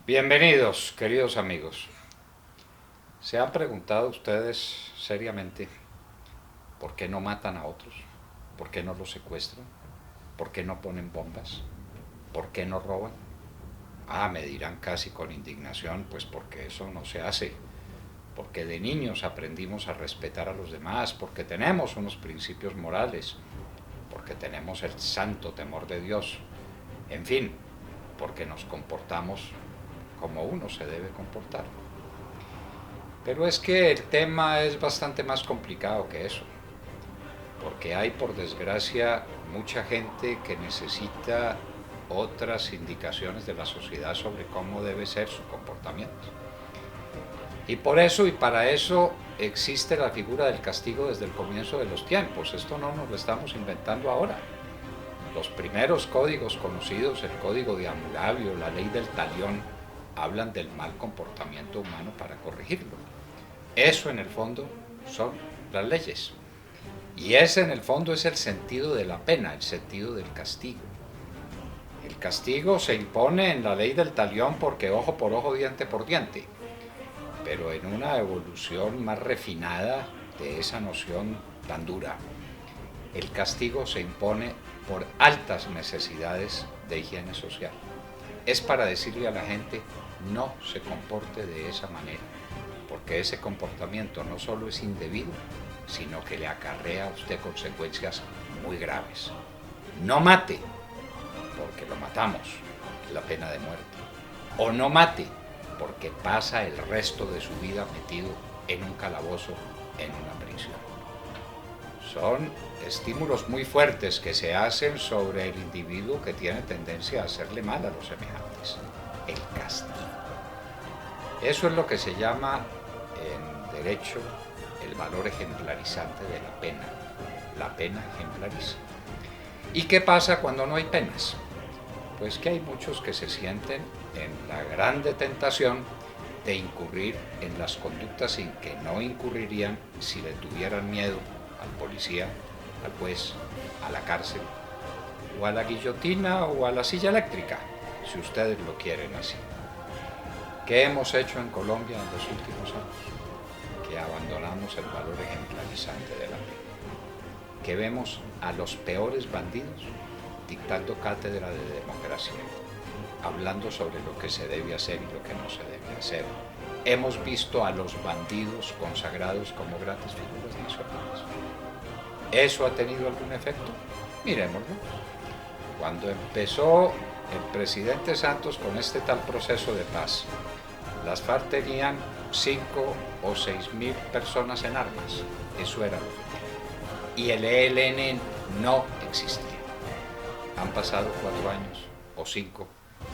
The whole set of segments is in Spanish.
Bienvenidos, queridos amigos. ¿Se han preguntado ustedes seriamente por qué no matan a otros? ¿Por qué no los secuestran? ¿Por qué no ponen bombas? ¿Por qué no roban? Me dirán casi con indignación, pues porque eso no se hace. Porque de niños aprendimos a respetar a los demás, porque tenemos unos principios morales, porque tenemos el santo temor de Dios. En fin, porque nos comportamos como uno se debe comportar. Pero es que el tema es bastante más complicado que eso, porque hay, por desgracia, mucha gente que necesita otras indicaciones de la sociedad sobre cómo debe ser su comportamiento. Y por eso y para eso existe la figura del castigo desde el comienzo de los tiempos. Esto no nos lo estamos inventando ahora. Los primeros códigos conocidos, el código de Hammurabi o la ley del talión, hablan del mal comportamiento humano para corregirlo. Eso en el fondo son las leyes. Y ese en el fondo es el sentido de la pena, el sentido del castigo. El castigo se impone en la ley del talión porque ojo por ojo, diente por diente, pero en una evolución más refinada de esa noción tan dura. El castigo se impone por altas necesidades de higiene social. Es para decirle a la gente, no se comporte de esa manera, porque ese comportamiento no solo es indebido, sino que le acarrea a usted consecuencias muy graves. No mate, porque lo matamos, la pena de muerte. O no mate, porque pasa el resto de su vida metido en un calabozo, en una prisión. Son estímulos muy fuertes que se hacen sobre el individuo que tiene tendencia a hacerle mal a los semejantes. El castigo. Eso es lo que se llama en derecho el valor ejemplarizante de la pena. La pena ejemplariza. ¿Y qué pasa cuando no hay penas? Pues que hay muchos que se sienten en la grande tentación de incurrir en las conductas en que no incurrirían si le tuvieran miedo al policía, al juez, a la cárcel, o a la guillotina o a la silla eléctrica, si ustedes lo quieren así. ¿Qué hemos hecho en Colombia en los últimos años? Que abandonamos el valor ejemplarizante de la pena. Que vemos a los peores bandidos dictando cátedra de democracia, hablando sobre lo que se debe hacer y lo que no se debe hacer. Hemos visto a los bandidos consagrados como grandes figuras nacionales. ¿Eso ha tenido algún efecto? Miremoslo. Cuando empezó el presidente Santos con este tal proceso de paz, las FARC tenían 5 o 6 mil personas en armas. Eso era lo que tenía. Y el ELN no existía. Han pasado 4 años o 5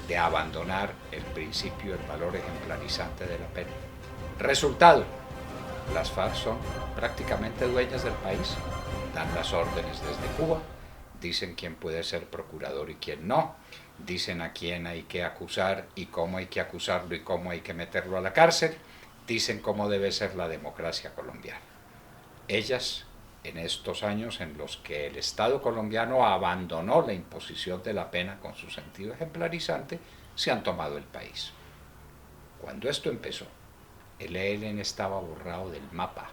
de abandonar el principio, el valor ejemplarizante de la pena. Resultado, las FARC son prácticamente dueñas del país, dan las órdenes desde Cuba, dicen quién puede ser procurador y quién no, dicen a quién hay que acusar y cómo hay que acusarlo y cómo hay que meterlo a la cárcel, dicen cómo debe ser la democracia colombiana. Ellas, en estos años en los que el Estado colombiano abandonó la imposición de la pena con su sentido ejemplarizante, se han tomado el país. Cuando esto empezó, el ELN estaba borrado del mapa,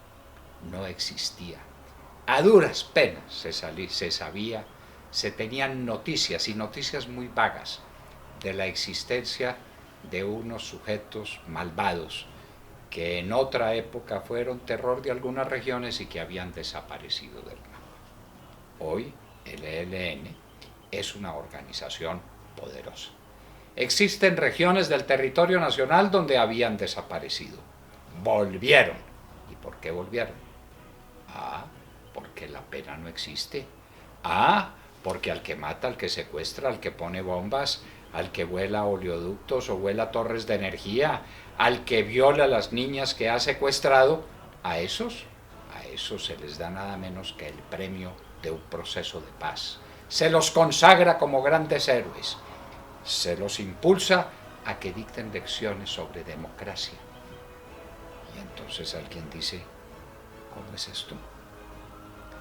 no existía. A duras penas se sabía, se tenían noticias, y noticias muy vagas, de la existencia de unos sujetos malvados que en otra época fueron terror de algunas regiones y que habían desaparecido del mapa. Hoy el ELN es una organización poderosa. Existen regiones del territorio nacional donde habían desaparecido. Volvieron. ¿Y por qué volvieron? Porque la pena no existe. Porque al que mata, al que secuestra, al que pone bombas, al que vuela oleoductos o vuela torres de energía, al que viola a las niñas que ha secuestrado, a esos se les da nada menos que el premio de un proceso de paz. Se los consagra como grandes héroes. Se los impulsa a que dicten lecciones sobre democracia. Y entonces alguien dice, ¿cómo es esto?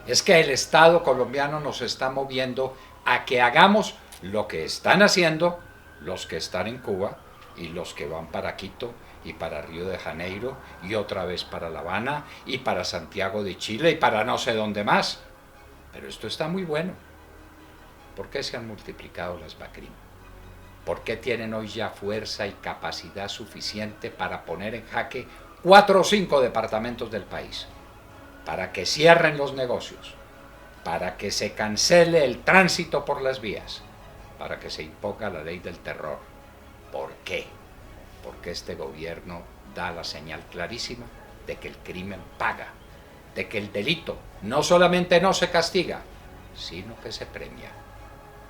Es que el Estado colombiano nos está moviendo a que hagamos lo que están haciendo los que están en Cuba y los que van para Quito y para Río de Janeiro y otra vez para La Habana y para Santiago de Chile y para no sé dónde más. Pero esto está muy bueno. ¿Por qué se han multiplicado las BACRIM? ¿Por qué tienen hoy ya fuerza y capacidad suficiente para poner en jaque 4 o 5 departamentos del país? Para que cierren los negocios, para que se cancele el tránsito por las vías, para que se imponga la ley del terror. ¿Por qué? Porque este gobierno da la señal clarísima de que el crimen paga, de que el delito no solamente no se castiga, sino que se premia.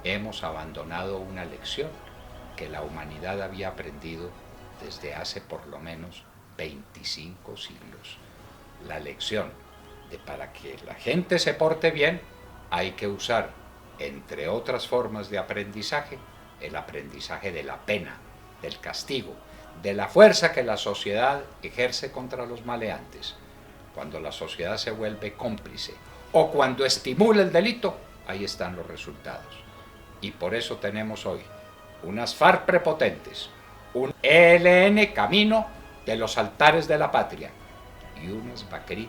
Hemos abandonado una lección que la humanidad había aprendido desde hace por lo menos 25 siglos. La lección de para que la gente se porte bien hay que usar, entre otras formas de aprendizaje, el aprendizaje de la pena, del castigo, de la fuerza que la sociedad ejerce contra los maleantes. Cuando la sociedad se vuelve cómplice o cuando estimula el delito, ahí están los resultados. Y por eso tenemos hoy unas FARC prepotentes, un ELN camino de los altares de la patria y unas BACRIM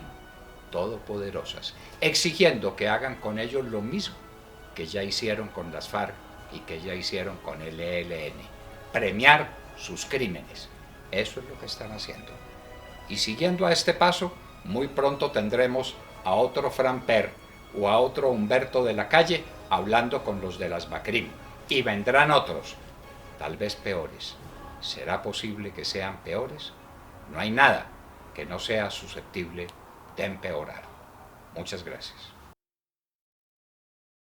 todopoderosas, exigiendo que hagan con ellos lo mismo que ya hicieron con las FARC y que ya hicieron con el ELN, premiar sus crímenes. Eso es lo que están haciendo. Y siguiendo a este paso, muy pronto tendremos a otro Framper o a otro Humberto de la Calle hablando con los de las BACRIM. Y vendrán otros, tal vez peores. ¿Será posible que sean peores? No hay nada que no sea susceptible de empeorar. Muchas gracias.